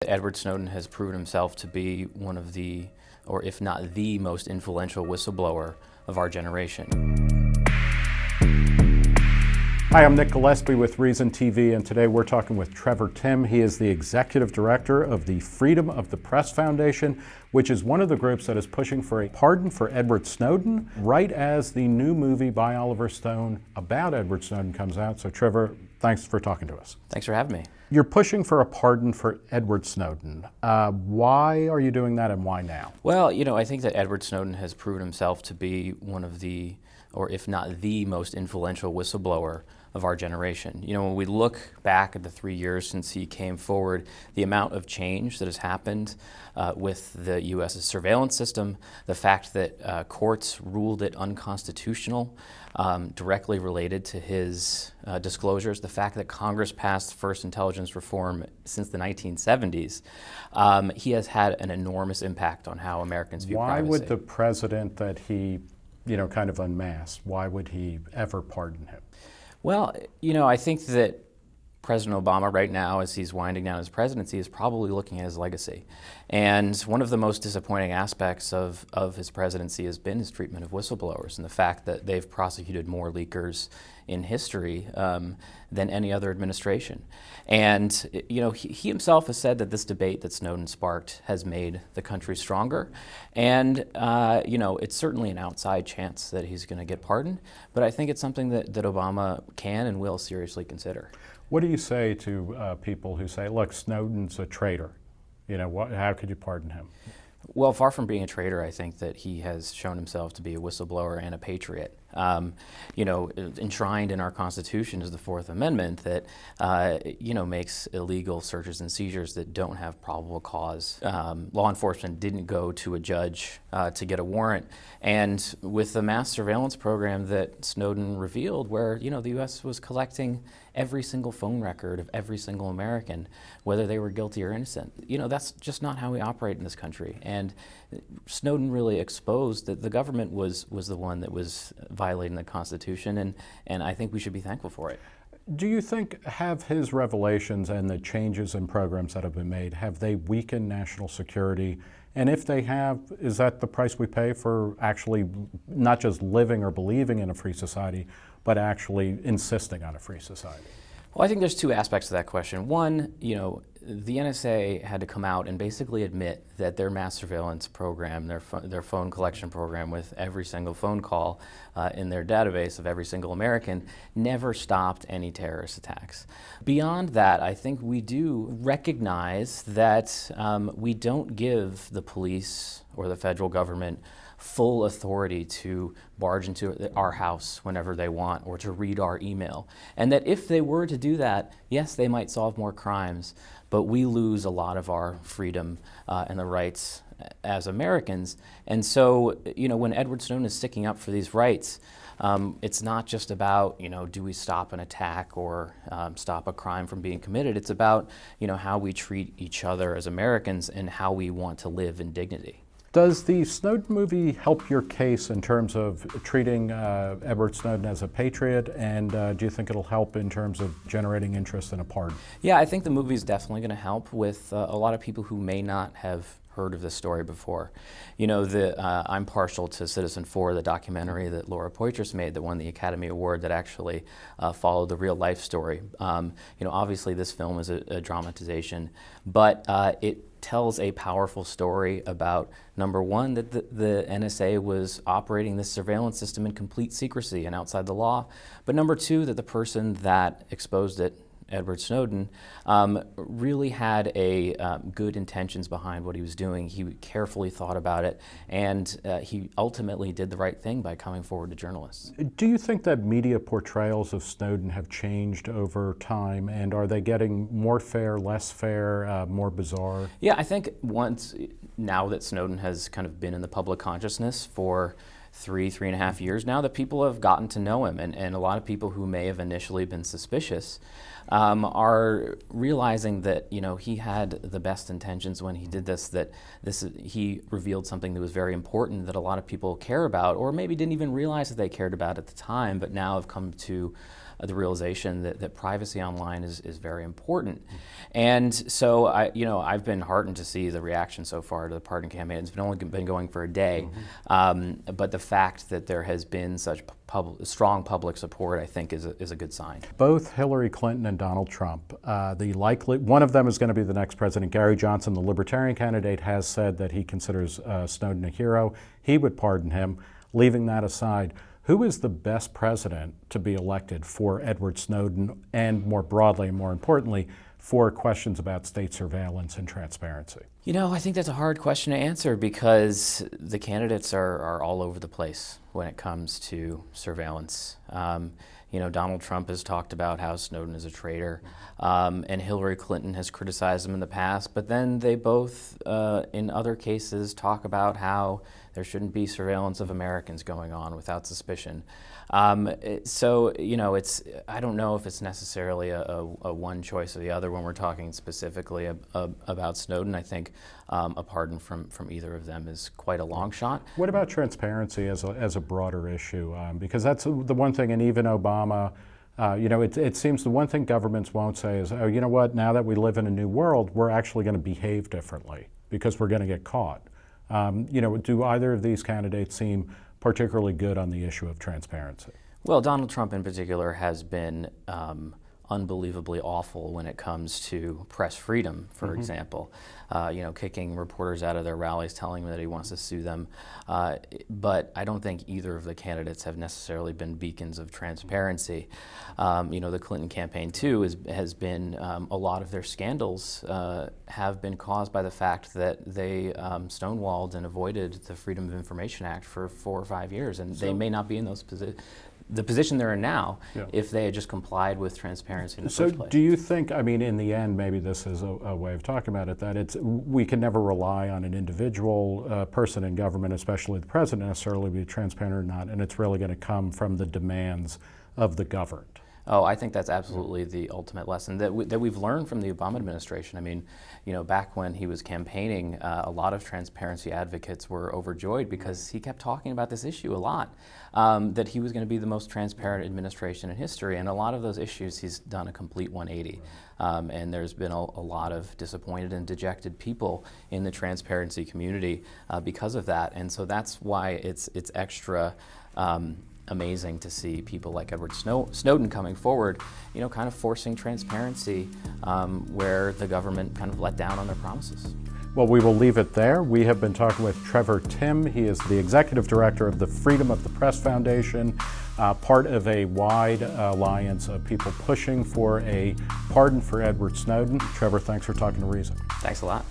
that Edward Snowden has proven himself to be one of the, or if not the most influential whistleblower of our generation. Hi, I'm Nick Gillespie with Reason TV, and today we're talking with Trevor Timm. He is the executive director of the Freedom of the Press Foundation, which is one of the groups that is pushing for a pardon for Edward Snowden, right as the new movie by Oliver Stone about Edward Snowden comes out. So Trevor, thanks for talking to us. Thanks for having me. You're pushing for a pardon for Edward Snowden. Why are you doing that, and why now? Well, I think that Edward Snowden has proven himself to be one of the, or if not the most influential whistleblower of our generation. When we look back at the 3 years since he came forward, the amount of change that has happened with the U.S.'s surveillance system, the fact that courts ruled it unconstitutional, directly related to his disclosures, the fact that Congress passed first intelligence reform since the 1970s, he has had an enormous impact on how Americans view privacy. Why would the president that he, kind of unmasked, why would he ever pardon him? Well, I think that President Obama right now, as he's winding down his presidency, is probably looking at his legacy. And one of the most disappointing aspects of his presidency has been his treatment of whistleblowers and the fact that they've prosecuted more leakers in history than any other administration. And, he himself has said that this debate that Snowden sparked has made the country stronger. And, it's certainly an outside chance that he's going to get pardoned. But I think it's something that Obama can and will seriously consider. What do you say to people who say, look, Snowden's a traitor? How could you pardon him? Well, far from being a traitor, I think that he has shown himself to be a whistleblower and a patriot. Enshrined in our Constitution is the Fourth Amendment that, makes illegal searches and seizures that don't have probable cause. Law enforcement didn't go to a judge to get a warrant. And with the mass surveillance program that Snowden revealed, where, the U.S. was collecting every single phone record of every single American, whether they were guilty or innocent, that's just not how we operate in this country. And Snowden really exposed that the government was the one that was violating the Constitution, and I think we should be thankful for it. Do you think, have his revelations and the changes in programs that have been made, have they weakened national security? And if they have, is that the price we pay for actually not just living or believing in a free society, but actually insisting on a free society? Well, I think there's two aspects to that question. One, the NSA had to come out and basically admit that their mass surveillance program, their phone collection program with every single phone call in their database of every single American, never stopped any terrorist attacks. Beyond that, I think we do recognize that we don't give the police or the federal government full authority to barge into our house whenever they want or to read our email. And that if they were to do that, yes, they might solve more crimes, but we lose a lot of our freedom and the rights as Americans. And so, when Edward Snowden is sticking up for these rights, it's not just about, do we stop an attack or stop a crime from being committed? It's about, how we treat each other as Americans and how we want to live in dignity. Does the Snowden movie help your case in terms of treating Edward Snowden as a patriot, and do you think it'll help in terms of generating interest in a pardon? Yeah, I think the movie is definitely going to help with a lot of people who may not have heard of this story before. I'm partial to Citizen4, the documentary that Laura Poitras made that won the Academy Award that actually followed the real life story. Obviously this film is a dramatization, but it tells a powerful story about, number one, that the NSA was operating this surveillance system in complete secrecy and outside the law, but number two, that the person that exposed it, Edward Snowden, really had good intentions behind what he was doing. He carefully thought about it, and he ultimately did the right thing by coming forward to journalists. Do you think that media portrayals of Snowden have changed over time, and are they getting more fair, less fair, more bizarre? Yeah, I think now that Snowden has kind of been in the public consciousness for three and a half years now, that people have gotten to know him, and a lot of people who may have initially been suspicious are realizing that he had the best intentions when he did this, that he revealed something that was very important that a lot of people care about, or maybe didn't even realize that they cared about at the time, but now have come to the realization that privacy online is very important. And so I've been heartened to see the reaction so far to the pardon campaign. It's only been going for a day, but the fact that there has been such strong public support, I think, is a good sign. Both Hillary Clinton and Donald Trump, one of them is going to be the next president. Gary Johnson, the Libertarian candidate, has said that he considers Snowden a hero. He would pardon him. Leaving that aside, who is the best president to be elected for Edward Snowden and, more broadly and more importantly, for questions about state surveillance and transparency? I think that's a hard question to answer because the candidates are all over the place when it comes to surveillance. Donald Trump has talked about how Snowden is a traitor, and Hillary Clinton has criticized him in the past, but then they both, in other cases, talk about how there shouldn't be surveillance of Americans going on without suspicion. I don't know if it's necessarily a one choice or the other when we're talking specifically about Snowden. I think a pardon from either of them is quite a long shot. What about transparency as a broader issue? Because that's the one thing, and even Obama, it seems the one thing governments won't say is, oh, you know what, now that we live in a new world, we're actually going to behave differently because we're going to get caught. Do either of these candidates seem particularly good on the issue of transparency? Well, Donald Trump in particular has been unbelievably awful when it comes to press freedom, for example. Kicking reporters out of their rallies, telling them that he wants to sue them. But I don't think either of the candidates have necessarily been beacons of transparency. The Clinton campaign, too, has been, a lot of their scandals have been caused by the fact that they stonewalled and avoided the Freedom of Information Act for 4 or 5 years, and they may not be in the position they're in now if they had just complied with transparency in the first place. So do you think, in the end, maybe this is a way of talking about it, that we can never rely on an individual person in government, especially the president, necessarily be transparent or not, and it's really going to come from the demands of the governed? Oh, I think that's absolutely the ultimate lesson that we've learned from the Obama administration. Back when he was campaigning, a lot of transparency advocates were overjoyed because he kept talking about this issue a lot, that he was going to be the most transparent administration in history. And a lot of those issues, he's done a complete 180. And there's been a lot of disappointed and dejected people in the transparency community because of that. And so that's why it's extra amazing to see people like Edward Snowden coming forward, kind of forcing transparency where the government kind of let down on their promises. Well, we will leave it there. We have been talking with Trevor Timm. He is the executive director of the Freedom of the Press Foundation, part of a wide alliance of people pushing for a pardon for Edward Snowden. Trevor, thanks for talking to Reason. Thanks a lot.